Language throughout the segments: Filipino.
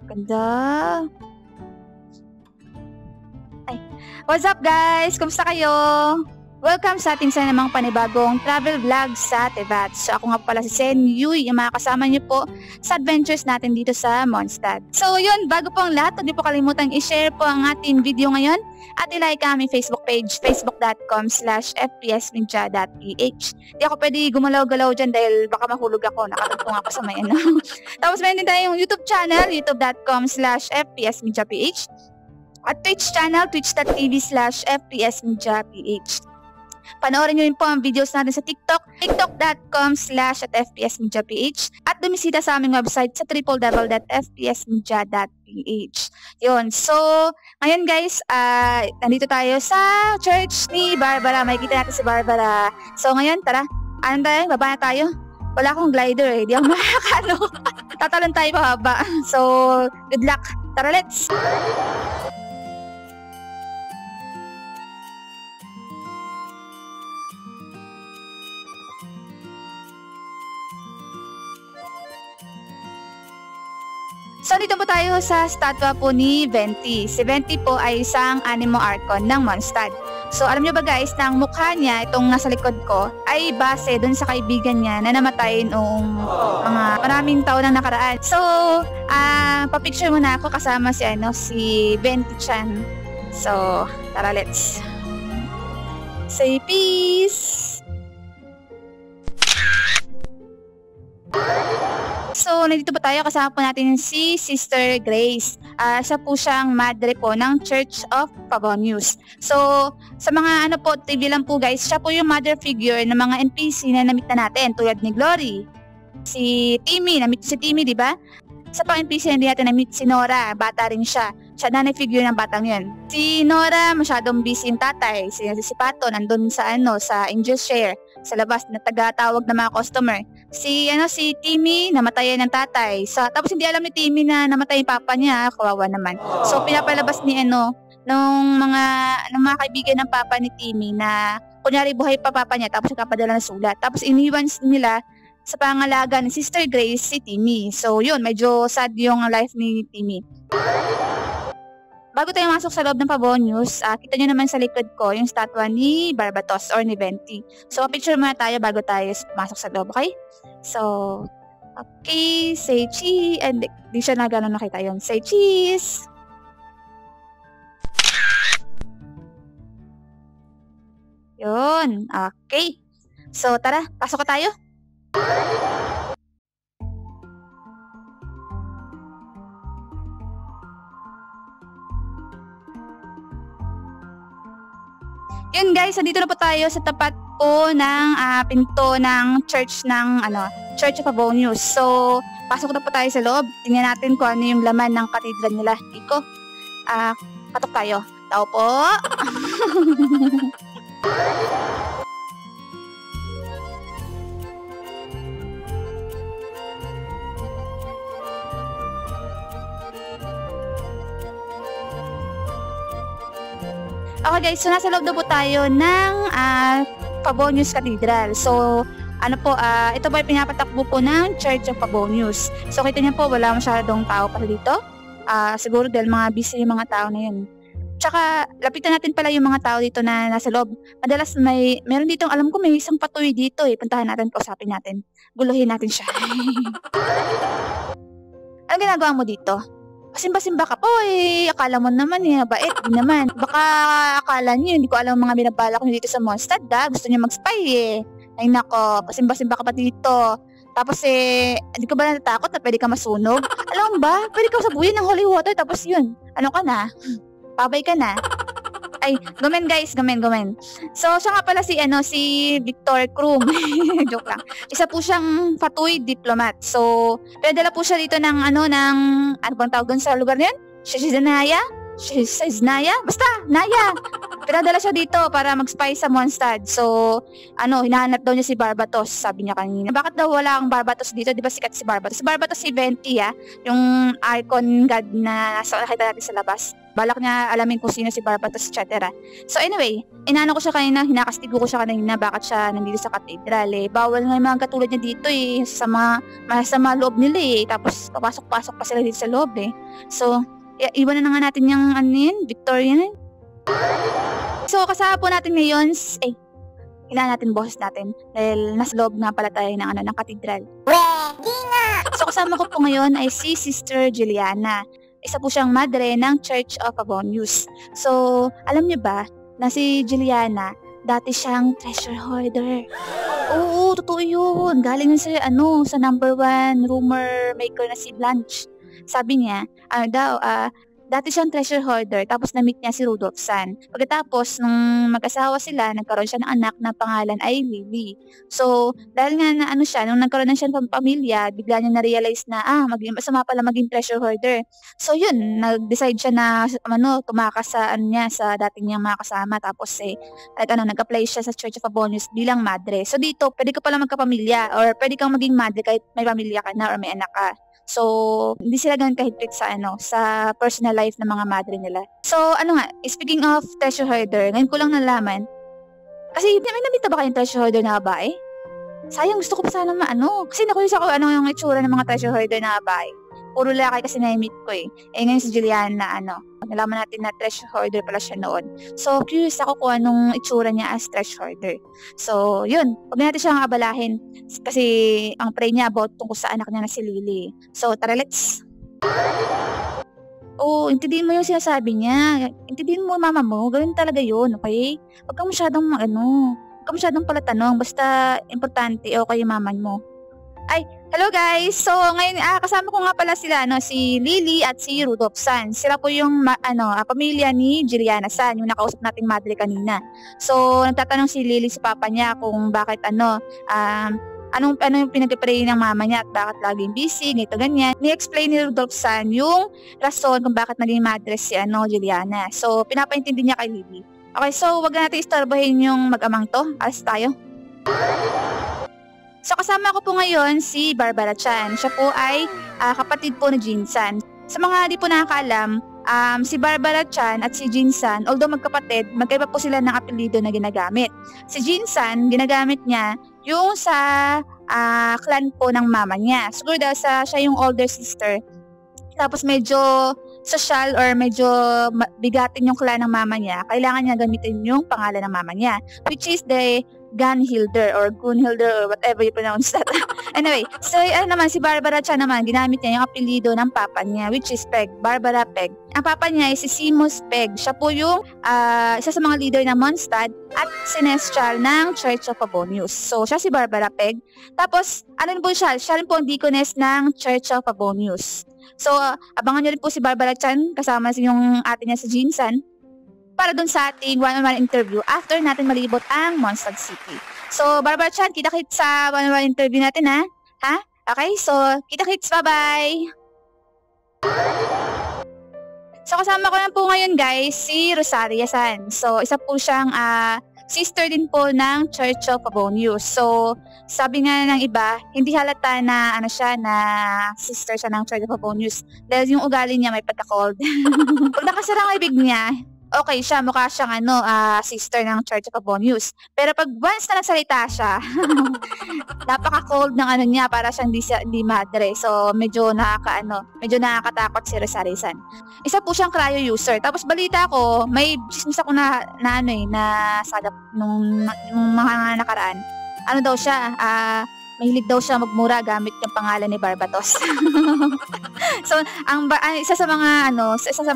Ganda. Ay, what's up guys? Kumusta kayo? Welcome sa ating sana namang panibagong travel vlog sa Tevat. So ako nga pala si Sen Yui, yung mga kasama niyo po sa adventures natin dito sa Mondstadt. So yun, bago po ang lahat, huwag niyo po kalimutang i-share po ang ating video ngayon at i-like ang aming Facebook page, facebook.com/fpsmedia.ph. Di ako pwede gumalaw-galaw dyan dahil baka mahulog ako, nakatagpong ako sa may ano. Tapos meron din tayong YouTube channel, youtube.com/fpsmediaph. At Twitch channel, twitch.tv/fpsmediaph. Panoorin nyo rin po ang videos natin sa TikTok, tiktok.com/fpsmediaph, at bumisita sa aming website sa www.fpsmedia.ph. Yun, so ngayon guys, nandito tayo sa church ni Barbara. Makikita natin si Barbara. So ngayon, tara, ano tayo? Baba na tayo. Wala akong glider eh, di ako makakano. Tatalon tayo pababa. So, good luck. Tara, let's! So, dito po tayo sa statwa po ni Venti. Si Venti po ay isang animo archon ng Mondstadt. So, alam nyo ba guys, na ang mukha niya, itong nasa likod ko, ay base dun sa kaibigan niya na namatay noong mga maraming taon na nakaraan. So, papicture muna ako kasama si Venti-chan. So, tara, let's say peace! So, nandito po tayo, kasama po natin si Sister Grace. Siya po siyang madre po ng Church of Pavonius. So, sa mga ano po, TV lang po guys, siya po yung mother figure ng mga NPC na na-meet na natin, tulad ni Glory. Si Timmy, na-meet si Timmy, di ba? Sa pang NPC na hindi natin na-meet si Nora, bata rin siya. Siya na figure ng batang yun. Si Nora, masyadong busy yung tatay. Si Pato, nandun sa Angel Share, sa labas, na taga-tawag ng mga customer. Si Timmy, namatayan ng tatay. Tapos hindi alam ni Timmy na namatay yung papa niya, kawawa naman. So pinapalabas ni nung mga kaibigan ng papa ni Timmy na kunyari buhay pa papa niya, tapos nagpapadala ng sulat. Tapos iniwan nila sa pangalaga ni Sister Grace si Timmy. So yun, medyo sad yung life ni Timmy. Bago tayo masok sa loob ng Pavonius, kita nyo naman sa likod ko yung statwa ni Barbatos or ni Venti. So, picture muna tayo bago tayo masok sa loob, okay? So, okay, say cheese. And di siya na gano'n nakita yun. Say cheese! Yun, okay. So, tara, pasok ka tayo. Yun guys, nandito na po tayo sa tapat po ng pinto ng church ng Church of Pavonius. So, pasok na po tayo sa loob. Tingnan natin kung ano yung laman ng katedral nila. Iko, patok tayo. Tao po. Okay guys, so nasa loob na po tayo ng Pavonius Cathedral. So, ito po ay pinapatakbo po ng Church of Pavonius. So, kita niyo po, wala masyadong tao pa dito. Siguro dahil mga busy yung mga tao na yun. Tsaka, lapitan natin pala yung mga tao dito na nasa loob. Madalas meron dito, alam ko may isang patuloy dito eh. Puntahan natin, kausapin natin. Guluhin natin siya. Anong ginagawa mo dito? Simba-simba ka po eh. Akala mo naman eh, bait. Di naman. Baka akala niyo, hindi ko alam mga binabalak niyo dito sa Mondstadt Gusto niyo mag-spy eh. Ay nako, pasimba-simba ka pa dito. Tapos hindi ka ba natatakot na pwede ka masunog? Alam mo ba, pwede ka sabuyin ng holy water tapos yun. Ano ka na? Pabay ka na. Ay, gumen guys, gumen. So, siya nga pala si Victor Krum. Joke lang. Isa po siyang Fatoy diplomat. So, pinadala po siya dito ng ano bang tawag doon sa lugar na yun? Shiznaya? Basta, Naya. Pinadala siya dito para mag-spy sa Mondstadt. So, hinahanap daw niya si Barbatos, sabi niya kanina. Bakit daw wala ang Barbatos dito? Di ba sikat si Barbatos? Si Barbatos si Venti, yung icon god na nakita natin sa labas. Balak niya alamin kung sino si Barbatos, etc. So anyway, inano ko siya kanina, hinakastigo ko siya kanina bakit siya nandito sa katedral Bawal nga yung mga katulad niya dito sa mga loob nila Tapos papasok-pasok pa sila dito sa loob So, iwan na nga natin yung Victorian So, kasama po natin ngayon, kailangan natin boses natin dahil nasa loob nga pala tayo ng katedral. So, kasama ko po ngayon ay si Sister Juliana. Isa po siyang madre ng Church of Pavonius. So, alam niyo ba na si Juliana, dati siyang treasure hoarder. Oo, totoo yun. Galing yun sa number 1 rumor maker na si Blanche. Sabi niya, dati siyang treasure hoarder, tapos na-meet niya si Rudolph San. Pagkatapos, nung mag-asawa sila, nagkaroon siya ng anak na pangalan ay Lily. So, dahil nga na nung nagkaroon na siya ng pamilya, bigla niya na-realize na, masama pala maging treasure hoarder. So, yun, nag-decide siya na, tumakas sa dating niyang mga kasama. Tapos, nag-apply siya sa Church of Pavonius bilang madre. So, dito, pwede ka pala magkapamilya, or pwede kang maging madre kahit may pamilya ka na or may anak ka. So, hindi sila ganun kahigpit sa personal life ng mga madre nila. So, speaking of treasure hoarder, ngayon ko lang nalaman, kasi may namita ba kayong treasure hoarder na babae? Sayang, gusto ko pa sana kasi nakulis ako yung itsura ng mga treasure hoarder na babae. Puro lalaki kasi na-meet ko ngayon si Juliana nalaman natin na treasure hoarder pala siya noon. So, curious ako kung anong itsura niya as treasure hoarder. So, yun. Huwag natin siyang abalahin kasi ang pray niya about tungkol sa anak niya na si Lily. So, tara, let's. Intindihin mo yung sinasabi niya. Intindihin mo mama mo. Gawin talaga yun, okay? Huwag kang masyadong palatanong. Basta importante okay yung mama mo. Hello guys! So, ngayon, kasama ko nga pala sila, si Lily at si Rudolph San. Sila po yung, pamilya ni Juliana San, yung nakausap nating madre kanina. So, nagtatanong si Lily sa papa niya kung bakit, anong yung pinag-pray ng mama niya at bakit laging busy, ganito, ganyan. Ni-explain ni Rudolph San yung rason kung bakit naging madre si, Juliana. So, pinapaintindi niya kay Lily. Okay, so, wag natin istorbohin yung mag-amang to. Alas tayo. So, kasama ko po ngayon si Barbara Chan. Siya po ay kapatid po ni Jin San. Sa mga di po nakakaalam, si Barbara Chan at si Jin San, although magkapatid, magkaiba po sila ng apelido na ginagamit. Si Jin San, ginagamit niya yung sa clan po ng mama niya. Siguro dahil siya yung older sister. Tapos medyo social or medyo bigatin yung clan ng mama niya, kailangan niya gamitin yung pangalan ng mama niya, which is the Gunhilder or whatever you pronounce that. Anyway, so naman si Barbara Chan naman, ginamit niya yung apelido ng papa niya, which is Peg, Barbara Peg. Ang papa niya ay si Seamus Peg. Siya po yung isa sa mga leader ng Mondstadt at Sinestral ng Church of Pavonius. So, siya si Barbara Peg. Tapos, siya rin po ang deaconess ng Church of Pavonius. So, abangan niyo rin po si Barbara Chan kasama yung ate niya si Jin San para dun sa ating one-on-one interview after natin malibot ang Mondstadt City. So, Barbara Chan, kita-kits sa one-on-one interview natin, ha? Okay, so, kita-kits, bye-bye! So, kasama ko na po ngayon, guys, si Rosaria San. So, isa po siyang sister din po ng Church of Pavonius. So, sabi nga ng iba, hindi halata na na sister siya ng Church of Pavonius dahil yung ugali niya may pagka-cold. Pag nakasara ang ibig niya, okay siya, mukha siyang sister ng Church of Pavonius. Pero pag once na nagsalita siya, napaka-cold ng niya, para siyang hindi madre. So, medyo nakakatakot si Rosaria San. Isa po siyang cryo user. Tapos balita ko, may chismis ako na sagap nung mga nakaraan. Ano daw siya, mahilig daw siya magmura gamit yung pangalan ni Barbatos. So, isa sa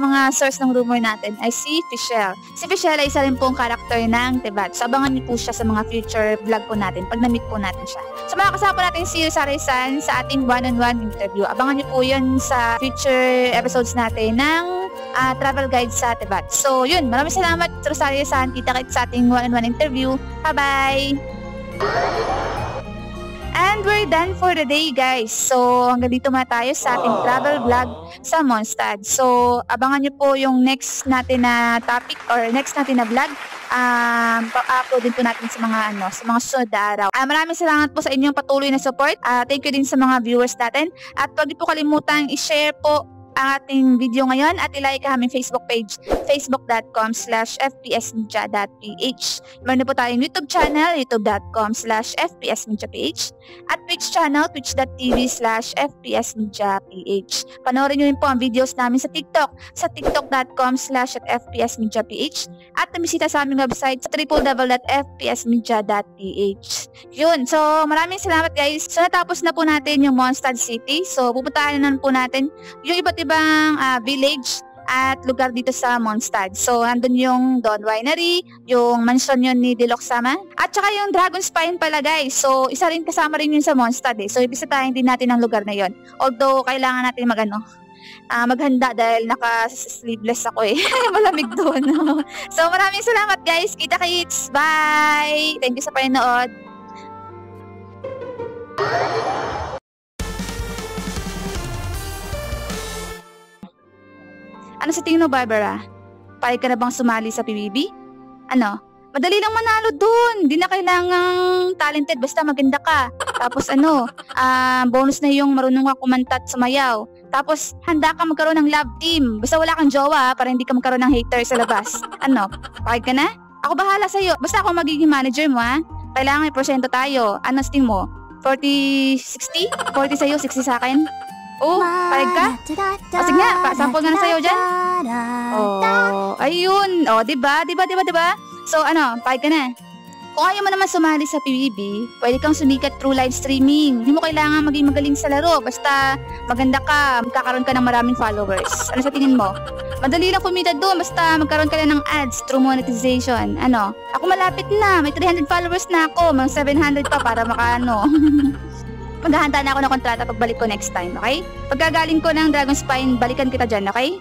mga source ng rumor natin ay si Fischel. Si Fischel ay isa rin pong karakter ng Tevat. So, abangan niyo po siya sa mga future vlog po natin pag na-meet po natin siya. So, makakasama po natin si Rosaria San sa ating one-on-one interview. Abangan niyo po yun sa future episodes natin ng travel guide sa Tevat. So, yun. Maraming salamat, Rosaria San. Kita-kits sa ating one-on-one interview. Bye-bye! And And we're done for the day, guys. So, hanggang dito muna tayo sa ating travel vlog sa Mondstadt. So, abangan nyo po yung next natin na topic or next natin na vlog. Pa-upload din po natin sa mga susunod na araw. Maraming salamat po sa inyong patuloy na support. Thank you din sa mga viewers natin. At huwag niyo po kalimutang i-share po ang ating video ngayon at ilike ang aming Facebook page, facebook.com/fpsmedia.ph. Meron po tayong YouTube channel, youtube.com/fpsmediaph, at Twitch channel, twitch.tv/fpsmediaph. Panoorin nyo rin po ang videos namin sa TikTok, sa tiktok.com/fpsmediaph, at bumisita sa aming website sa www.fpsmedia.ph. Yun, so maraming salamat guys. So natapos na po natin yung Mondstadt City. So pupuntahan na po natin yung iba't ibang village at lugar dito sa Mondstadt. So, andun yung Dawn Winery, yung mansion yun ni Diloxama, at saka yung Dragon Spine pala guys. So, isa rin kasama rin yun sa Mondstadt eh. So, ibisitahin din natin ang lugar na yun. Although, kailangan natin maghanda dahil naka-sleeveless ako eh. Malamig doon. So, maraming salamat guys. Kita-kits. Bye! Thank you sa panonood. Ano sa tingin mo, Barbara? Payag ka na bang sumali sa PBB? Madali lang manalo dun. Hindi na kailangang talented, basta maganda ka. Tapos bonus na yung marunong ka kumanta at sumayaw. Tapos handa ka magkaroon ng love team. Basta wala kang jowa para hindi ka magkaroon ng hater sa labas. Payag ka na? Ako bahala sa'yo. Basta ako magiging manager mo, ha? Kailangan may porsyento tayo. Ano sa tingin mo? 40-60? 40 sa'yo, 60 sa akin? Oh, payag ka? O sige nga, pasample nga na sa'yo dyan. Oh, ayun. Oh, diba? So, payag ka na. Kung ayaw mo naman sumali sa PBB, pwede kang sumikat through live streaming. Hindi mo kailangan maging magaling sa laro. Basta maganda ka, magkakaroon ka ng maraming followers. Ano sa tingin mo? Madali lang kumita doon, basta magkaroon ka lang ng ads through monetization. Ako malapit na, may 300 followers na ako, mga 700 pa para maghahanda na ako ng kontrata pagbalik ko next time, okay? Pagkagaling ko ng Dragon Spine, balikan kita dyan, okay?